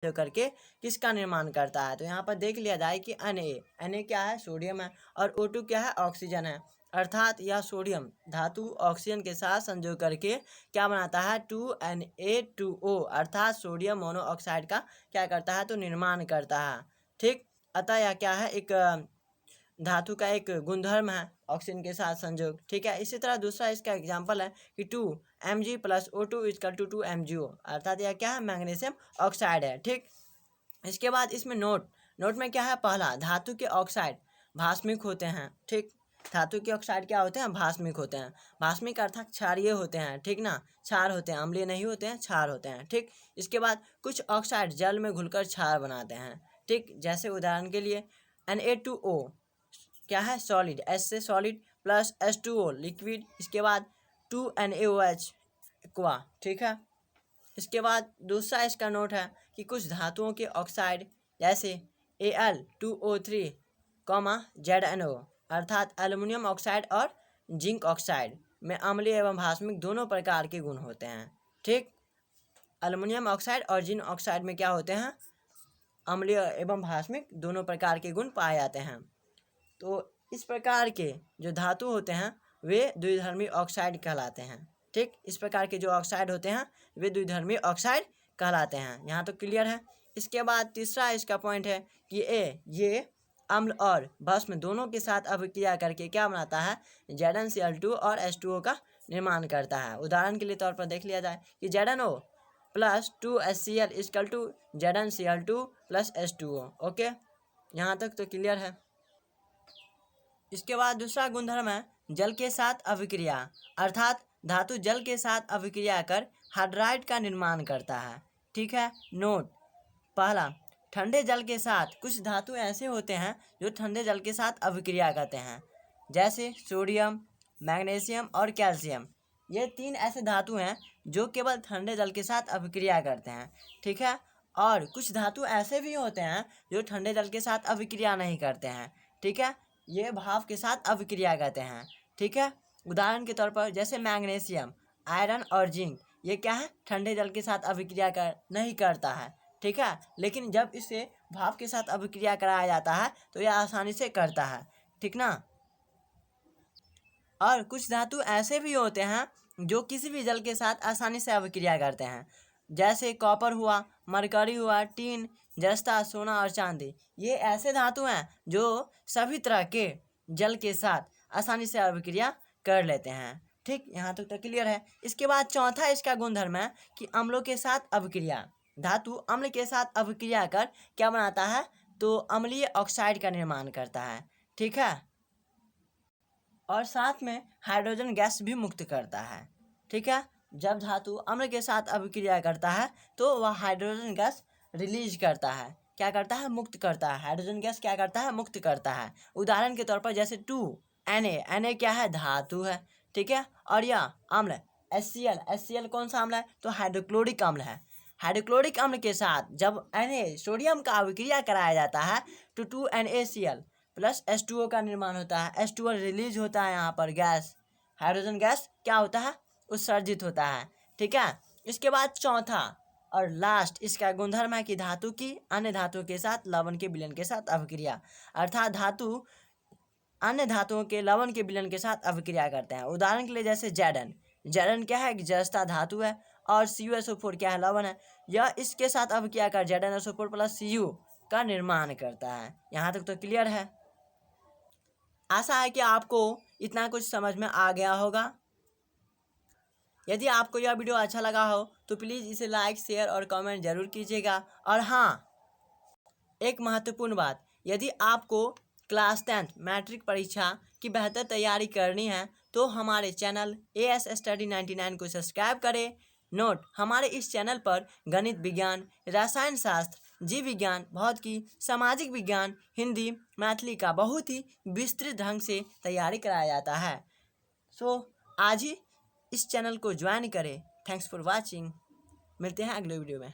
जो करके किसका निर्माण करता है। तो यहाँ पर देख लिया जाए कि Na क्या है, सोडियम है, और O2 क्या है, ऑक्सीजन है। अर्थात यह सोडियम धातु ऑक्सीजन के साथ संयोग करके क्या बनाता है, 2Na2O अर्थात सोडियम मोनोऑक्साइड का क्या करता है, तो निर्माण करता है। ठीक, अतः यह क्या है, एक धातु का एक गुणधर्म है ऑक्सीजन के साथ संयोग। ठीक है, इसी तरह दूसरा इसका एग्जाम्पल है कि 2Mg + O2 = 2MgO अर्थात यह क्या है, मैग्नीशियम ऑक्साइड है। ठीक, इसके बाद इसमें नोट में क्या है, पहला धातु के ऑक्साइड भास्मिक होते हैं। ठीक, धातु के ऑक्साइड क्या होते हैं, भास्मिक होते हैं। भास्मिक अर्थात क्षारीय होते हैं। ठीक ना, क्षार होते हैं, अम्लीय नहीं होते हैं, क्षार होते हैं। ठीक, इसके बाद कुछ ऑक्साइड जल में घुलकर क्षार बनाते हैं। ठीक, जैसे उदाहरण के लिए Na2O क्या है, सॉलिड, S से सॉलिड प्लस H2O लिक्विड, इसके बाद 2NaOH एक्वा। ठीक है, इसके बाद दूसरा इसका नोट है कि कुछ धातुओं के ऑक्साइड जैसे Al2O3, ZNO अर्थात एल्युमिनियम ऑक्साइड और जिंक ऑक्साइड में अम्लीय एवं भास्मिक दोनों प्रकार के गुण होते हैं। ठीक, एल्युमिनियम ऑक्साइड और जिंक ऑक्साइड में क्या होते हैं, अम्लीय एवं भास्मिक दोनों प्रकार के गुण पाए जाते हैं। तो इस प्रकार के जो धातु होते हैं वे द्विधर्मी ऑक्साइड कहलाते हैं। ठीक, इस प्रकार के जो ऑक्साइड होते हैं वे द्विधर्मी ऑक्साइड कहलाते हैं। यहाँ तो क्लियर है। इसके बाद तीसरा इसका पॉइंट है कि ये अम्ल और भस्म दोनों के साथ अभिक्रिया करके क्या बनाता है, ZnCl2 और H2O का निर्माण करता है। उदाहरण के लिए तौर पर देख लिया जाए कि ZnO + 2HCl = ZnCl2 + H2O। Okay, यहाँ तक तो क्लियर है। इसके बाद दूसरा गुणधर्म है जल के साथ अभिक्रिया अर्थात धातु जल के साथ अभिक्रिया कर हाइड्राइड का निर्माण करता है। ठीक है, नोट, पहला ठंडे जल के साथ कुछ धातु ऐसे होते हैं जो ठंडे जल के साथ अभिक्रिया करते हैं, जैसे सोडियम, मैग्नीशियम और कैल्शियम। ये 3 ऐसे धातु हैं जो केवल ठंडे जल के साथ अभिक्रिया करते हैं। ठीक है, और कुछ धातु ऐसे भी होते हैं जो ठंडे जल के साथ अभिक्रिया नहीं करते हैं। ठीक है, ये भाप के साथ अभिक्रिया करते हैं। ठीक है, उदाहरण के तौर पर जैसे मैग्नीशियम, आयरन और जिंक, ये क्या है, ठंडे जल के साथ अभिक्रिया नहीं करता है। ठीक है, लेकिन जब इसे भाप के साथ अभिक्रिया कराया जाता है तो यह आसानी से करता है। ठीक ना, और कुछ धातु ऐसे भी होते हैं जो किसी भी जल के साथ आसानी से अभिक्रिया करते हैं, जैसे कॉपर हुआ, मरकरी हुआ, टीन, जस्ता, सोना और चांदी। ये ऐसे धातु हैं जो सभी तरह के जल के साथ आसानी से अभिक्रिया कर लेते हैं। ठीक, यहाँ तक तो क्लियर है। इसके बाद चौथा इसका गुणधर्म है कि अम्लों के साथ अभिक्रिया। धातु अम्ल के साथ अभिक्रिया कर क्या बनाता है, तो अम्लीय ऑक्साइड का निर्माण करता है। ठीक है, और साथ में हाइड्रोजन गैस भी मुक्त करता है। ठीक है, जब धातु अम्ल के साथ अभिक्रिया करता है तो वह हाइड्रोजन गैस रिलीज करता है, क्या करता है, मुक्त करता है। हाइड्रोजन गैस क्या करता है, मुक्त करता है। उदाहरण के तौर पर जैसे 2Na क्या है, धातु है। ठीक है, और यह अम्ल HCl कौन सा अम्ल है, तो हाइड्रोक्लोरिक अम्ल है। हाइड्रोक्लोरिक अम्ल के साथ जब सोडियम का अभिक्रिया कराया जाता है तो 2NaCl + H2O का निर्माण होता है। H2O रिलीज होता है, यहाँ पर गैस, हाइड्रोजन गैस क्या होता है, उत्सर्जित होता है। ठीक है, इसके बाद चौथा और लास्ट इसका गुणधर्म है कि धातु की अन्य धातुओं के साथ लवण के विलयन के साथ अभिक्रिया अर्थात धातु अन्य धातुओं के लवण के विलयन के साथ अभिक्रिया करते हैं। उदाहरण के लिए जैसे Zn क्या है, जस्ता धातु है, और CuSO4 क्या है, लवण है। यह इसके साथ अभिक्रिया कर ZnSO4 + Cu का निर्माण करता है। यहाँ तक तो क्लियर है। आशा है कि आपको इतना कुछ समझ में आ गया होगा। यदि आपको यह वीडियो अच्छा लगा हो तो प्लीज़ इसे लाइक, शेयर और कमेंट जरूर कीजिएगा। और हाँ, एक महत्वपूर्ण बात, यदि आपको क्लास 10th मैट्रिक परीक्षा की बेहतर तैयारी करनी है तो हमारे चैनल AS Study 99 को सब्सक्राइब करें। नोट, हमारे इस चैनल पर गणित, विज्ञान, रसायन शास्त्र, जीव विज्ञान, भौतिकी, सामाजिक विज्ञान, हिंदी, मैथिली का बहुत ही विस्तृत ढंग से तैयारी कराया जाता है। सो आज ही इस चैनल को ज्वाइन करें। Thanks for watching. मिलते हैं अगले वीडियो में।